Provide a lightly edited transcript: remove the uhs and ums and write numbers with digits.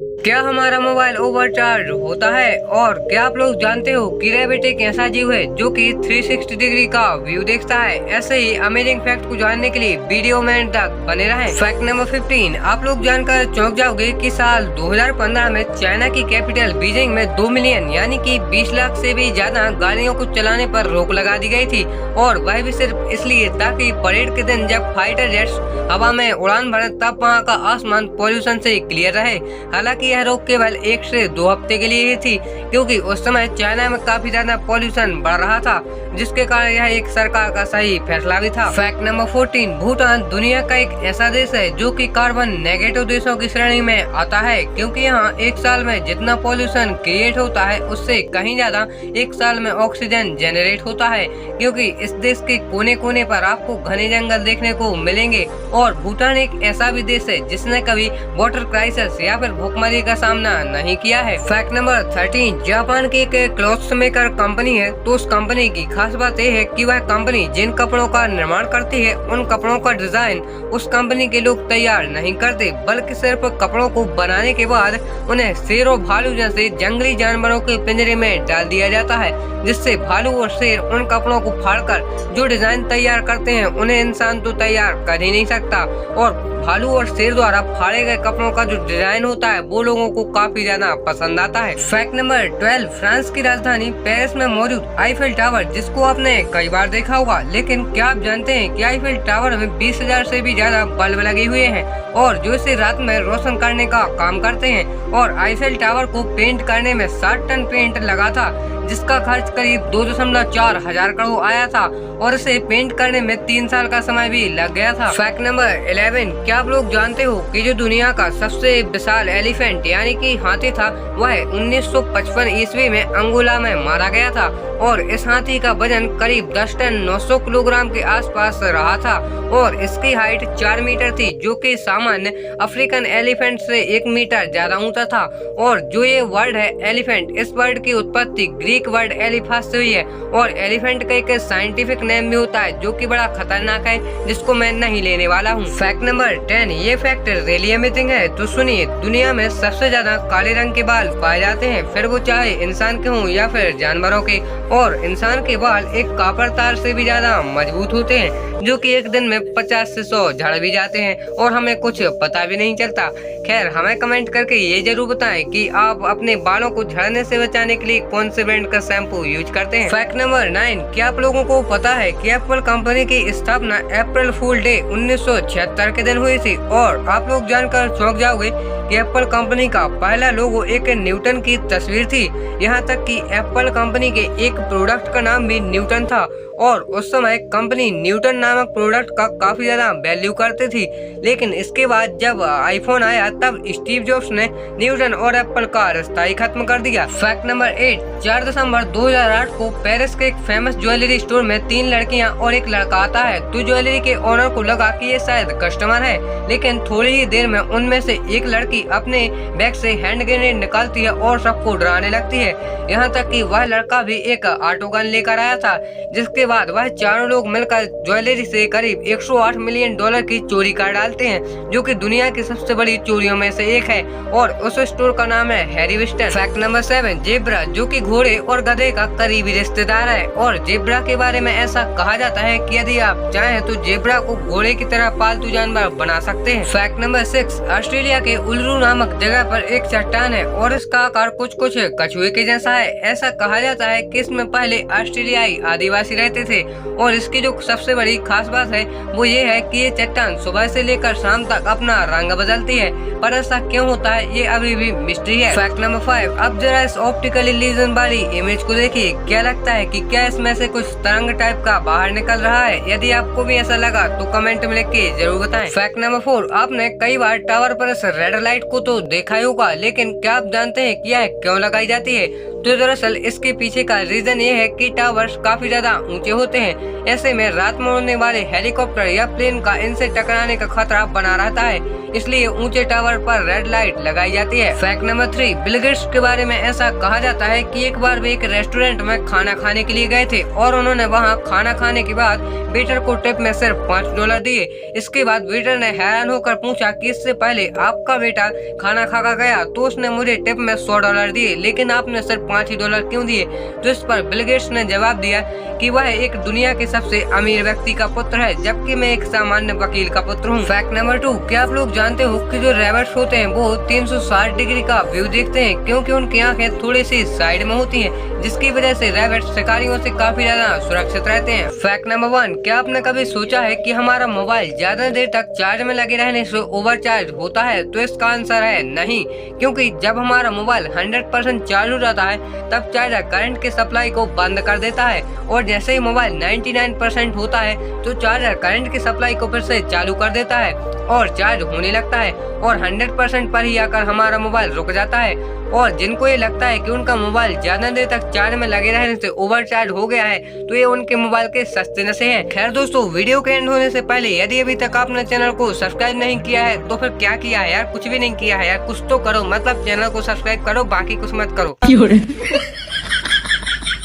क्या हमारा mobile overcharge होता है? और क्या आप लोग जानते हो कि रैबिट एक ऐसा जीव है जो कि 360 डिग्री का व्यू देखता है? ऐसे ही अमेजिंग फैक्ट को जानने के लिए वीडियो में अंत तक बने रहें। फैक्ट नंबर 15, आप लोग जानकर चौंक जाओगे कि साल 2015 में चाइना की कैपिटल बीजिंग में 2 मिलियन यानी कि 20 लाख से भी ज्यादा गाड़ियों को चलाने पर रोक लगा दी गई थी, और वह भी सिर्फ इसलिए ताकि परेड के दिन जब फाइटर जेट्स हवा में उड़ान भरे तब वहाँ का आसमान पॉल्यूशन से क्लियर रहे। हालांकि यह रोक केवल 1 से 2 हफ्ते के लिए ही थी, क्योंकि उस समय चाइना में काफी ज्यादा पॉल्यूशन बढ़ रहा था, जिसके कारण यह एक सरकार का सही फैसला भी था। फैक्ट नंबर 14, भूटान दुनिया का एक ऐसा देश है जो कि कार्बन नेगेटिव देशों की श्रेणी में आता है, क्योंकि यहाँ एक साल में जितना पॉल्यूशन क्रिएट होता है उससे कहीं ज्यादा एक साल में ऑक्सीजन जनरेट होता है, क्योंकि इस देश के कोने कोने पर आपको घने जंगल देखने को मिलेंगे। और भूटान एक ऐसा भी देश है जिसने कभी वाटर क्राइसिस या फिर भूखमरी का सामना नहीं किया है। फैक्ट नंबर 13, जापान की एक क्लॉथ्स मेकर कंपनी है, तो उस कंपनी की खास बात यह है कि वह कंपनी जिन कपड़ों का निर्माण करती है उन कपड़ों का डिजाइन उस कंपनी के लोग तैयार नहीं करते, बल्कि सिर्फ कपड़ों को बनाने के बाद उन्हें शेर और भालू जैसे जंगली जानवरों के पिंजरे में डाल दिया जाता है, जिससे भालू और शेर उन कपड़ों को फाड़कर जो डिजाइन तैयार करते हैं उन्हें इंसान तो तैयार कर ही नहीं सकता, और भालू और शेर द्वारा फाड़े गए कपड़ों का जो डिजाइन होता है वो लोगों को काफी ज्यादा पसंद आता है। फैक्ट नंबर 12, फ्रांस की राजधानी पेरिस में मौजूद आईफिल टावर, जिसको आपने कई बार देखा होगा, लेकिन क्या आप जानते हैं कि आईफिल टावर में 20,000 से भी ज्यादा बल्ब लगे हुए हैं और जो इसे रात में रोशन करने का काम करते हैं। और आईफिल टावर को पेंट करने में 60 टन पेंट लगा था, जिसका खर्च करीब 2.4 हजार करोड़ आया था, और इसे पेंट करने में 3 साल का समय भी लग गया था। फैक्ट नंबर 11, क्या आप लोग जानते हो कि जो दुनिया का सबसे विशाल एलिफेंट यानी कि हाथी था वह 1955 ईस्वी में अंगोला में मारा गया था, और इस हाथी का वजन करीब 10 टन 900 किलोग्राम के आसपास रहा था, और इसकी हाइट 4 मीटर थी, जो कि सामान्य अफ्रीकन एलिफेंट से 1 मीटर ज्यादा ऊंचा था। और जो ये वर्ड है एलिफेंट, इस वर्ड की उत्पत्ति ग्रीक वर्ड एलिफास से हुई है, और एलिफेंट का एक साइंटिफिक नेम भी होता है जो कि बड़ा खतरनाक है, जिसको मैं नहीं लेने वाला हूँ। फैक्ट नंबर 10, ये फैक्ट रियली अमेजिंग है, तो सुनिए, दुनिया में सबसे ज्यादा काले रंग के बाल पाए जाते हैं, फिर वो चाहे इंसान के हों या फिर जानवरों के, और इंसान के बाल एक कॉपर तार से भी ज्यादा मजबूत होते हैं, जो कि एक दिन में 50 से 100 झड़ भी जाते हैं और हमें कुछ पता भी नहीं चलता। खैर, हमें कमेंट करके ये जरूर बताएं कि आप अपने बालों को झड़ने से बचाने के लिए कौन से ब्रांड का शैम्पू यूज करते हैं। फैक्ट नंबर 9, क्या आप लोगों को पता है कि एप्पल कंपनी की स्थापना अप्रैल फूल डे 1976 के दिन हुई थी, और आप लोग जानकर चौंक जाओगे कि एप्पल कंपनी का पहला लोगो एक न्यूटन की तस्वीर थी। यहाँ तक कि एप्पल कंपनी के एक प्रोडक्ट का नाम भी न्यूटन था, और उस समय कंपनी न्यूटन नामक प्रोडक्ट का काफी ज्यादा वैल्यू करती थी। लेकिन इसके बाद जब आईफोन आया तब स्टीव जॉब्स ने न्यूटन और एप्पल का रिश्ता ही खत्म कर दिया। फैक्ट नंबर 8, 4 दिसंबर 2008 को पेरिस के एक फेमस ज्वेलरी स्टोर में 3 लड़कियां और एक लड़का आता है, तो ज्वेलरी के ओनर को लगा कि ये शायद कस्टमर है, लेकिन थोड़ी ही देर में उनमें से एक लड़की अपने बैग से हैंड ग्रेनेड निकालती है और सबको डराने लगती है। यहाँ तक कि वह लड़का भी एक ऑटो गन लेकर आया था, जिसके बाद वह चारों लोग मिलकर ज्वेलरी से करीब 108 मिलियन डॉलर की चोरी कर डालते हैं, जो कि दुनिया की सबसे बड़ी चोरियों में से एक है, और उस स्टोर का नाम है Harry Winston. Fact number 7, zebra, जो कि घोड़े और गधे का करीबी रिश्तेदार है, और जेब्रा के बारे में ऐसा कहा जाता है कि यदि आप चाहें तो जेब्रा को घोड़े की तरह पालतू जानवर बना सकते हैं। फैक्ट नंबर 6, ऑस्ट्रेलिया के उल्लू नामक जगह पर एक चट्टान है, और इसका आकार कुछ कछुए के जैसा है। ऐसा कहा जाता है कि इसमें पहले ऑस्ट्रेलियाई आदिवासी रहते थे, और इसकी जो सबसे बड़ी खास बात है वो ये है कि ये चट्टान सुबह से लेकर शाम तक अपना रंग बदलती है, पर ऐसा क्यों होता है ये अभी भी मिस्ट्री है। फैक्ट नंबर 5, अब जरा इस ऑप्टिकल इल्यूजन वाली इमेज को देखिए, क्या लगता है कि क्या इसमें से कुछ तरंग टाइप का बाहर निकल रहा है? यदि आपको भी ऐसा लगा तो कमेंट में लिख के जरूर बताएं। फैक्ट नंबर 4, आपने कई बार टावर पर इस रेड लाइट को तो देखा ही होगा, लेकिन क्या आप जानते हैं कि यह क्यों लगाई जाती है? तो दरअसल इसके पीछे का रीजन ये है कि टावर्स काफी ज्यादा ऊंचे होते हैं। ऐसे में रात में उड़ने वाले हेलीकॉप्टर या प्लेन का इनसे टकराने का खतरा बना रहता है, इसलिए ऊंचे टावर पर रेड लाइट लगाई जाती है। फैक्ट नंबर 3, बिल गेट्स के बारे में ऐसा कहा जाता है कि एक बार वे एक रेस्टोरेंट में खाना खाने के लिए गए थे और उन्होंने वहां खाना खाने के बाद वेटर को टिप में सिर्फ $5 दिए। इसके बाद वेटर ने हैरान होकर पूछा कि इससे पहले आपका बेटा खाना खाकर गया तो उसने मुझे टिप में $100 दिए, लेकिन आपने सिर्फ $5 क्यों दिए? तो इस पर बिल गेट्स ने जवाब दिया कि वह एक दुनिया के सबसे अमीर व्यक्ति का पुत्र है, जबकि मैं एक सामान्य वकील का पुत्र हूँ। फैक्ट नंबर 2, क्या आप लोग जानते हो कि जो रैबिट्स होते हैं वो 360 डिग्री का व्यू देखते हैं, क्योंकि उनकी आंखें थोड़ी सी साइड में होती हैं, जिसकी वजह से रैबिट्स शिकारियों से काफी ज्यादा सुरक्षित रहते हैं। फैक्ट नंबर 1, क्या आपने कभी सोचा है कि हमारा मोबाइल ज्यादा देर तक चार्ज में लगे रहने से ओवरचार्ज होता है? तो इसका आंसर है नहीं, क्योंकि जब हमारा मोबाइल 100% चार्ज हो जाता है तब चार्जर करंट के सप्लाई को बंद कर देता है, और जैसे ही मोबाइल 99% होता है तो चार्जर करंट की सप्लाई को फिर से चालू कर देता है और चार्ज होने लगता है, और 100% पर ही आकर हमारा मोबाइल रुक जाता है। और जिनको ये लगता है कि उनका मोबाइल ज्यादा देर तक चार्ज में लगे रहने से ओवरचार्ज हो गया है, तो ये उनके मोबाइल के सस्ते नशे हैं। खैर दोस्तों, वीडियो के एंड होने से पहले यदि अभी तक आपने चैनल को सब्सक्राइब नहीं किया है तो फिर क्या किया है यार? कुछ भी नहीं किया है यार, कुछ तो करो, मतलब चैनल को सब्सक्राइब करो, बाकी कुछ मत करो।